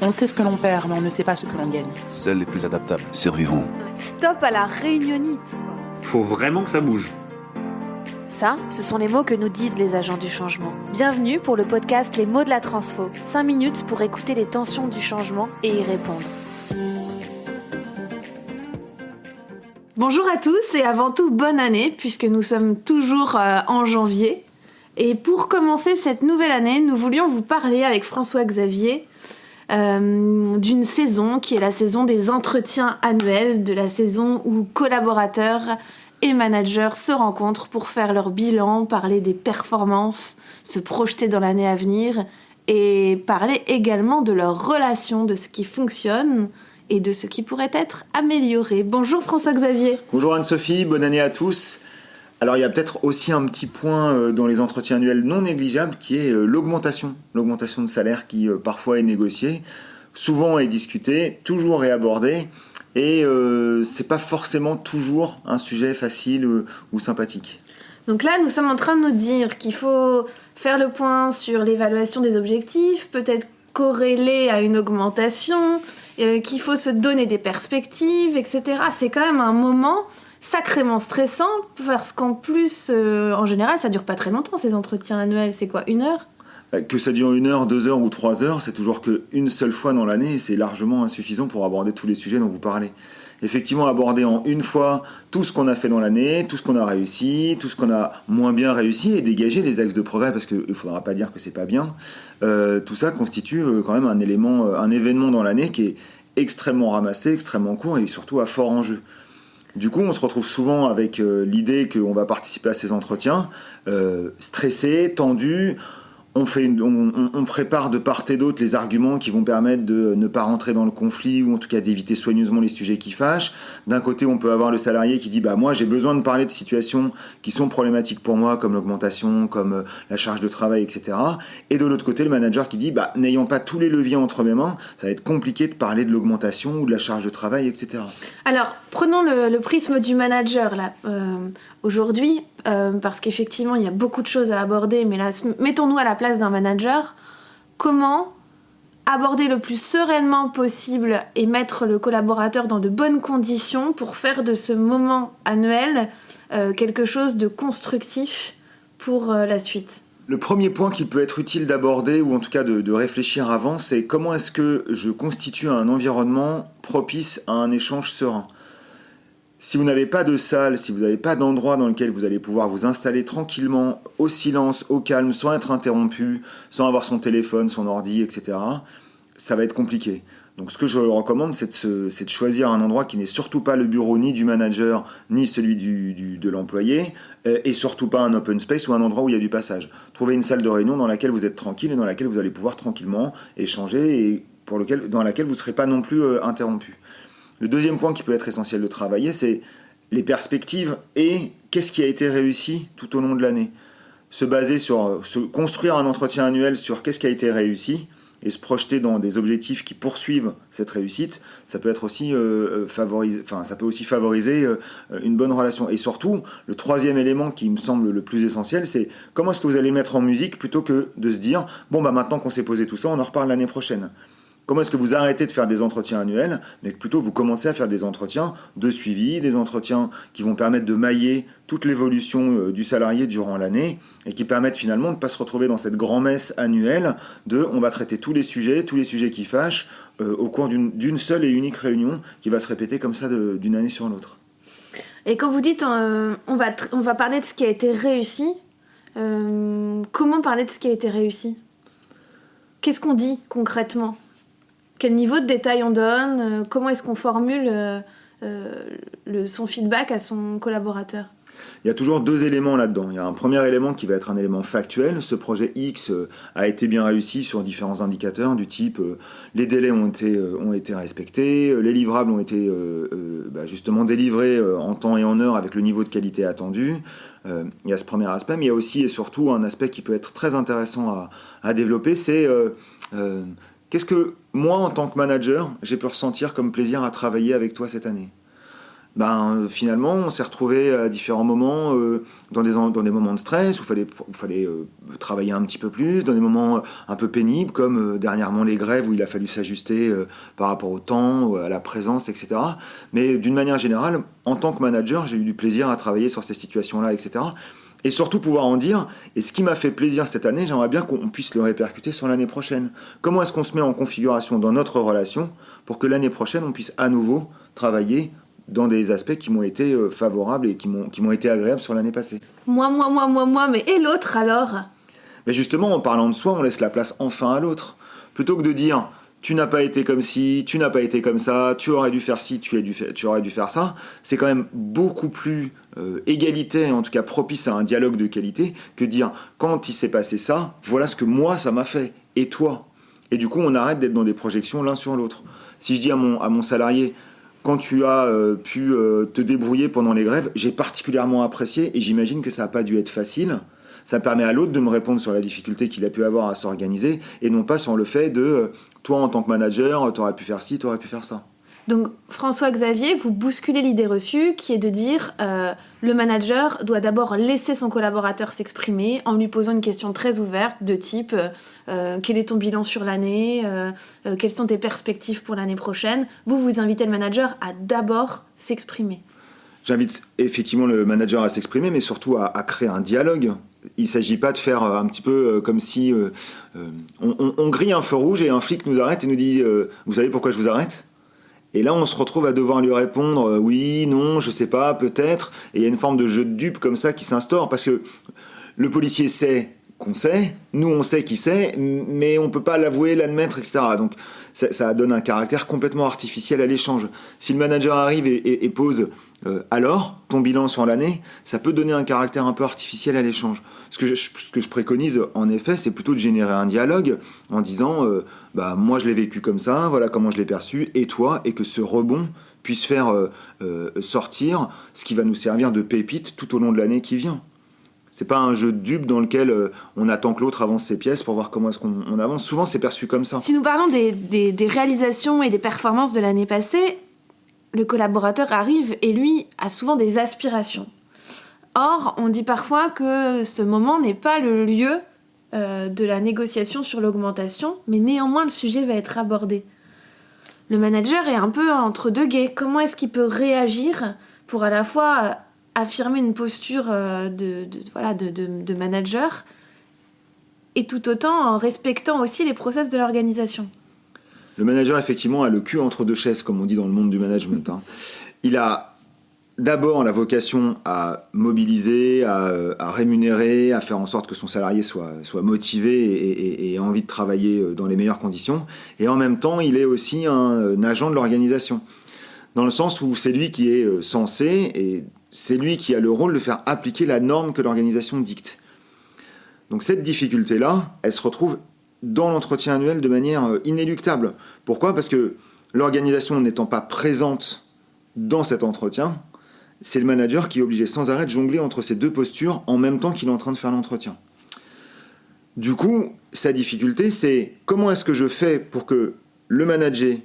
On sait ce que l'on perd, mais on ne sait pas ce que l'on gagne. Seuls les plus adaptables survivront. Stop à la réunionnite, quoi. Faut vraiment que ça bouge. Ça, ce sont les mots que nous disent les agents du changement. Bienvenue pour le podcast Les mots de la transfo. 5 minutes pour écouter les tensions du changement et y répondre. Bonjour à tous et avant tout bonne année puisque nous sommes toujours en janvier. Et pour commencer cette nouvelle année, nous voulions vous parler avec François-Xavier d'une saison qui est la saison des entretiens annuels, de la saison où collaborateurs et managers se rencontrent pour faire leur bilan, parler des performances, se projeter dans l'année à venir et parler également de leurs relations, de ce qui fonctionne et de ce qui pourrait être amélioré. Bonjour François-Xavier. Bonjour Anne-Sophie, bonne année à tous. Alors il y a peut-être aussi un petit point dans les entretiens annuels non négligeables qui est l'augmentation de salaire qui parfois est négociée, souvent est discutée, toujours est abordée et c'est pas forcément toujours un sujet facile ou sympathique. Donc là nous sommes en train de nous dire qu'il faut faire le point sur l'évaluation des objectifs, peut-être corrélé à une augmentation, qu'il faut se donner des perspectives, etc. C'est quand même un moment sacrément stressant parce qu'en plus, en général, ça dure pas très longtemps ces entretiens annuels. C'est quoi, 1 heure ? Que ça dure 1 heure, 2 heures ou 3 heures, c'est toujours qu'une seule fois dans l'année et c'est largement insuffisant pour aborder tous les sujets dont vous parlez. Effectivement, aborder en une fois tout ce qu'on a fait dans l'année, tout ce qu'on a réussi, tout ce qu'on a moins bien réussi et dégager les axes de progrès parce qu'il ne faudra pas dire que c'est pas bien. Tout ça constitue quand même un événement dans l'année qui est extrêmement ramassé, extrêmement court et surtout à fort enjeu. Du coup, on se retrouve souvent avec l'idée qu'on va participer à ces entretiens, stressé, tendu. On prépare de part et d'autre les arguments qui vont permettre de ne pas rentrer dans le conflit ou en tout cas d'éviter soigneusement les sujets qui fâchent. D'un côté, on peut avoir le salarié qui dit « moi, j'ai besoin de parler de situations qui sont problématiques pour moi, comme l'augmentation, comme la charge de travail, etc. » Et de l'autre côté, le manager qui dit « n'ayant pas tous les leviers entre mes mains, ça va être compliqué de parler de l'augmentation ou de la charge de travail, etc. » Alors, prenons le prisme du manager là. Aujourd'hui, parce qu'effectivement, il y a beaucoup de choses à aborder, mais là, mettons-nous à la place d'un manager. Comment aborder le plus sereinement possible et mettre le collaborateur dans de bonnes conditions pour faire de ce moment annuel quelque chose de constructif pour la suite ? Le premier point qu'il peut être utile d'aborder, ou en tout cas de réfléchir avant, c'est comment est-ce que je constitue un environnement propice à un échange serein. Si vous n'avez pas de salle, si vous n'avez pas d'endroit dans lequel vous allez pouvoir vous installer tranquillement, au silence, au calme, sans être interrompu, sans avoir son téléphone, son ordi, etc., ça va être compliqué. Donc ce que je recommande, c'est de choisir un endroit qui n'est surtout pas le bureau ni du manager, ni celui de l'employé, et surtout pas un open space ou un endroit où il y a du passage. Trouvez une salle de réunion dans laquelle vous êtes tranquille et dans laquelle vous allez pouvoir tranquillement échanger et dans laquelle vous ne serez pas non plus interrompu. Le deuxième point qui peut être essentiel de travailler, c'est les perspectives et qu'est-ce qui a été réussi tout au long de l'année. Construire un entretien annuel sur qu'est-ce qui a été réussi et se projeter dans des objectifs qui poursuivent cette réussite, ça peut être aussi favoriser une bonne relation. Et surtout, le troisième élément qui me semble le plus essentiel, c'est comment est-ce que vous allez mettre en musique plutôt que de se dire maintenant qu'on s'est posé tout ça, on en reparle l'année prochaine. Comment est-ce que vous arrêtez de faire des entretiens annuels, mais que plutôt vous commencez à faire des entretiens de suivi, des entretiens qui vont permettre de mailler toute l'évolution du salarié durant l'année et qui permettent finalement de ne pas se retrouver dans cette grand-messe annuelle on va traiter tous les sujets qui fâchent au cours d'une seule et unique réunion qui va se répéter comme ça d'une année sur l'autre. Et quand vous dites on va parler de ce qui a été réussi, comment parler de ce qui a été réussi ? Qu'est-ce qu'on dit concrètement ? Quel niveau de détail on donne ? Comment est-ce qu'on formule son feedback à son collaborateur ? Il y a toujours 2 éléments là-dedans. Il y a un premier élément qui va être un élément factuel. Ce projet X a été bien réussi sur différents indicateurs du type les délais ont été respectés, les livrables ont été justement délivrés en temps et en heure avec le niveau de qualité attendu. Il y a ce premier aspect, mais il y a aussi et surtout un aspect qui peut être très intéressant à développer, c'est qu'est-ce que moi en tant que manager j'ai pu ressentir comme plaisir à travailler avec toi cette année ? finalement, on s'est retrouvé à différents moments dans des moments de stress où il fallait travailler un petit peu plus, dans des moments un peu pénibles, comme dernièrement les grèves où il a fallu s'ajuster par rapport au temps, à la présence, etc. Mais d'une manière générale, en tant que manager, j'ai eu du plaisir à travailler sur ces situations-là, etc. Et surtout pouvoir en dire, et ce qui m'a fait plaisir cette année, j'aimerais bien qu'on puisse le répercuter sur l'année prochaine. Comment est-ce qu'on se met en configuration dans notre relation pour que l'année prochaine, on puisse à nouveau travailler dans des aspects qui m'ont été favorables et qui m'ont été agréables sur l'année passée. Moi, mais et l'autre alors ? Mais justement, en parlant de soi, on laisse la place enfin à l'autre. Plutôt que de dire « tu n'as pas été comme ci, tu n'as pas été comme ça, tu aurais dû faire ci, tu aurais dû faire ça », c'est quand même beaucoup plus égalitaire, en tout cas propice à un dialogue de qualité, que dire « quand il s'est passé ça, voilà ce que moi ça m'a fait, et toi ». Et du coup, on arrête d'être dans des projections l'un sur l'autre. Si je dis à mon salarié « quand tu as pu te débrouiller pendant les grèves, j'ai particulièrement apprécié et j'imagine que ça n'a pas dû être facile ». Ça permet à l'autre de me répondre sur la difficulté qu'il a pu avoir à s'organiser et non pas sur le fait de toi en tant que manager, tu aurais pu faire ci, tu aurais pu faire ça. Donc François-Xavier, vous bousculez l'idée reçue qui est de dire le manager doit d'abord laisser son collaborateur s'exprimer en lui posant une question très ouverte de type quel est ton bilan sur l'année, quelles sont tes perspectives pour l'année prochaine. Vous invitez le manager à d'abord s'exprimer. J'invite effectivement le manager à s'exprimer, mais surtout à créer un dialogue. Il ne s'agit pas de faire un petit peu comme si on grille un feu rouge et un flic nous arrête et nous dit « Vous savez pourquoi je vous arrête ?» Et là, on se retrouve à devoir lui répondre « Oui, non, je sais pas, peut-être ». Et il y a une forme de jeu de dupe comme ça qui s'instaure parce que le policier sait qu'on sait, nous on sait qu'il sait, mais on ne peut pas l'avouer, l'admettre, etc. Donc ça donne un caractère complètement artificiel à l'échange. Si le manager arrive et pose alors ton bilan sur l'année, ça peut donner un caractère un peu artificiel à l'échange. Ce que je préconise en effet, c'est plutôt de générer un dialogue en disant moi je l'ai vécu comme ça, voilà comment je l'ai perçu, et toi, et que ce rebond puisse faire sortir ce qui va nous servir de pépite tout au long de l'année qui vient. C'est pas un jeu de dupes dans lequel on attend que l'autre avance ses pièces pour voir comment est-ce qu'on avance. Souvent, c'est perçu comme ça. Si nous parlons des réalisations et des performances de l'année passée, le collaborateur arrive et lui a souvent des aspirations. Or, on dit parfois que ce moment n'est pas le lieu de la négociation sur l'augmentation, mais néanmoins le sujet va être abordé. Le manager est un peu entre deux guets. Comment est-ce qu'il peut réagir pour à la fois affirmer une posture de manager et tout autant en respectant aussi les process de l'organisation. Le manager, effectivement, a le cul entre deux chaises, comme on dit dans le monde du management. Il a d'abord la vocation à mobiliser, à rémunérer, à faire en sorte que son salarié soit motivé et ait envie de travailler dans les meilleures conditions. Et en même temps, il est aussi un agent de l'organisation, dans le sens où c'est lui qui est censé et c'est lui qui a le rôle de faire appliquer la norme que l'organisation dicte. Donc cette difficulté-là, elle se retrouve dans l'entretien annuel de manière inéluctable. Pourquoi ? Parce que l'organisation n'étant pas présente dans cet entretien, c'est le manager qui est obligé sans arrêt de jongler entre ces deux postures en même temps qu'il est en train de faire l'entretien. Du coup, sa difficulté, c'est comment est-ce que je fais pour que le manager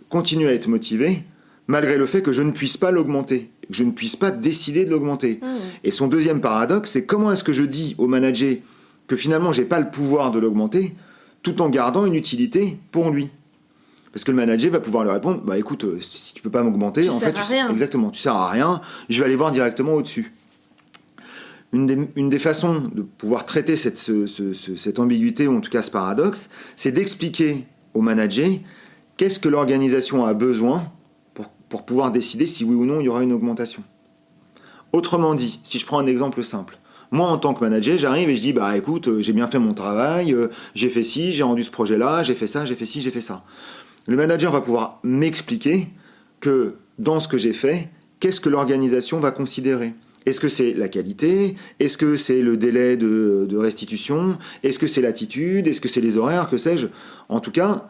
continue à être motivé malgré le fait que je ne puisse pas l'augmenter, que je ne puisse pas décider de l'augmenter. Et son deuxième paradoxe, c'est comment est-ce que je dis au manager que finalement j'ai pas le pouvoir de l'augmenter, tout en gardant une utilité pour lui. Parce que le manager va pouvoir lui répondre, écoute, si tu peux pas m'augmenter, tu sers à rien, je vais aller voir directement au-dessus. Une des façons de pouvoir traiter cette ambiguïté, ou en tout cas ce paradoxe, c'est d'expliquer au manager qu'est-ce que l'organisation a besoin pour pouvoir décider si oui ou non il y aura une augmentation. Autrement dit, si je prends un exemple simple, moi en tant que manager, j'arrive et je dis écoute, j'ai bien fait mon travail, j'ai fait ci, j'ai rendu ce projet-là, j'ai fait ça, j'ai fait ci, j'ai fait ça. Le manager va pouvoir m'expliquer que dans ce que j'ai fait, qu'est-ce que l'organisation va considérer ? Est-ce que c'est la qualité ? Est-ce que c'est le délai de restitution ? Est-ce que c'est l'attitude ? Est-ce que c'est les horaires ? Que sais-je ? En tout cas,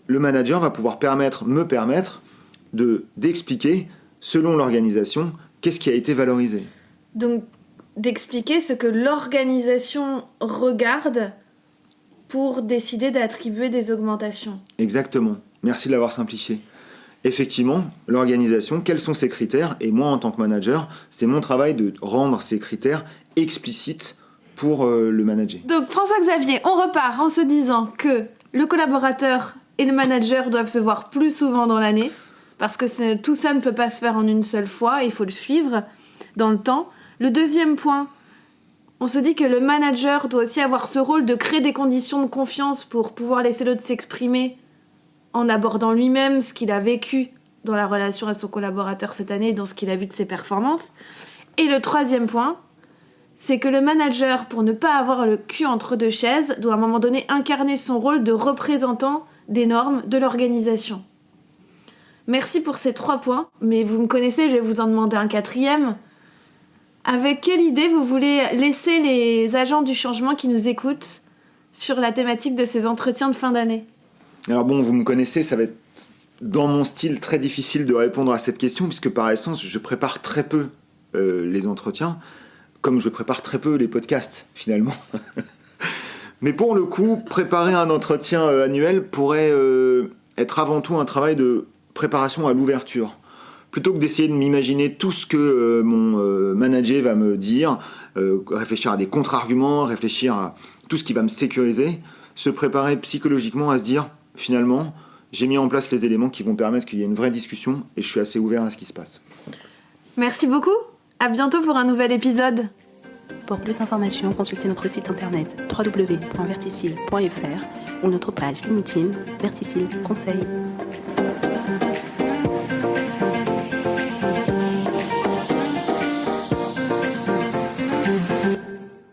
le manager va pouvoir me permettre d'expliquer, selon l'organisation, qu'est-ce qui a été valorisé. Donc, d'expliquer ce que l'organisation regarde pour décider d'attribuer des augmentations. Exactement. Merci de l'avoir simplifié. effectivement, l'organisation, quels sont ses critères, et moi en tant que manager, c'est mon travail de rendre ces critères explicites pour le manager. Donc François-Xavier, on repart en se disant que le collaborateur et le manager doivent se voir plus souvent dans l'année, parce que tout ça ne peut pas se faire en une seule fois, il faut le suivre dans le temps. Le deuxième point, on se dit que le manager doit aussi avoir ce rôle de créer des conditions de confiance pour pouvoir laisser l'autre s'exprimer en abordant lui-même ce qu'il a vécu dans la relation à son collaborateur cette année, dans ce qu'il a vu de ses performances. Et le troisième point, c'est que le manager, pour ne pas avoir le cul entre deux chaises, doit à un moment donné incarner son rôle de représentant des normes de l'organisation. Merci pour ces 3 points, mais vous me connaissez, je vais vous en demander un 4e. Avec quelle idée vous voulez laisser les agents du changement qui nous écoutent sur la thématique de ces entretiens de fin d'année ? Alors bon, vous me connaissez, ça va être dans mon style très difficile de répondre à cette question, puisque par essence, je prépare très peu les entretiens, comme je prépare très peu les podcasts, finalement. Mais pour le coup, préparer un entretien annuel pourrait être avant tout un travail de préparation à l'ouverture. Plutôt que d'essayer de m'imaginer tout ce que mon manager va me dire, réfléchir à des contre-arguments, réfléchir à tout ce qui va me sécuriser, se préparer psychologiquement à se dire, finalement, j'ai mis en place les éléments qui vont permettre qu'il y ait une vraie discussion et je suis assez ouvert à ce qui se passe. Merci beaucoup, à bientôt pour un nouvel épisode. Pour plus d'informations, consultez notre site internet www.verticil.fr ou notre page LinkedIn Verticil Conseil.